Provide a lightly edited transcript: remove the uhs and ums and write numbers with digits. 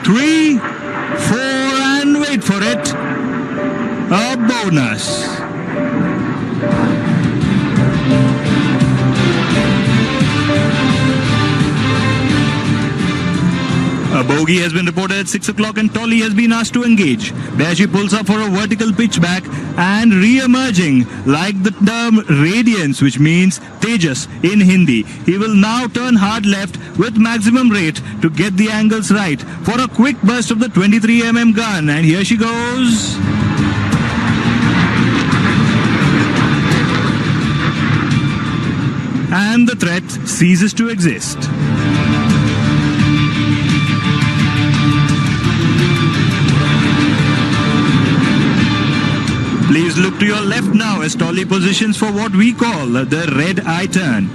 3, 4, and wait for it, a bonus. A bogey has been reported at 6 o'clock and Tolly has been asked to engage. There she pulls up for a vertical pitch back and re-emerging like the term radiance, which means Tejas in Hindi. He will now turn hard left with maximum rate to get the angles right for a quick burst of the 23mm gun. And here she goes. And the threat ceases to exist. Please look to your left now as Tolly positions for what we call the red eye turn.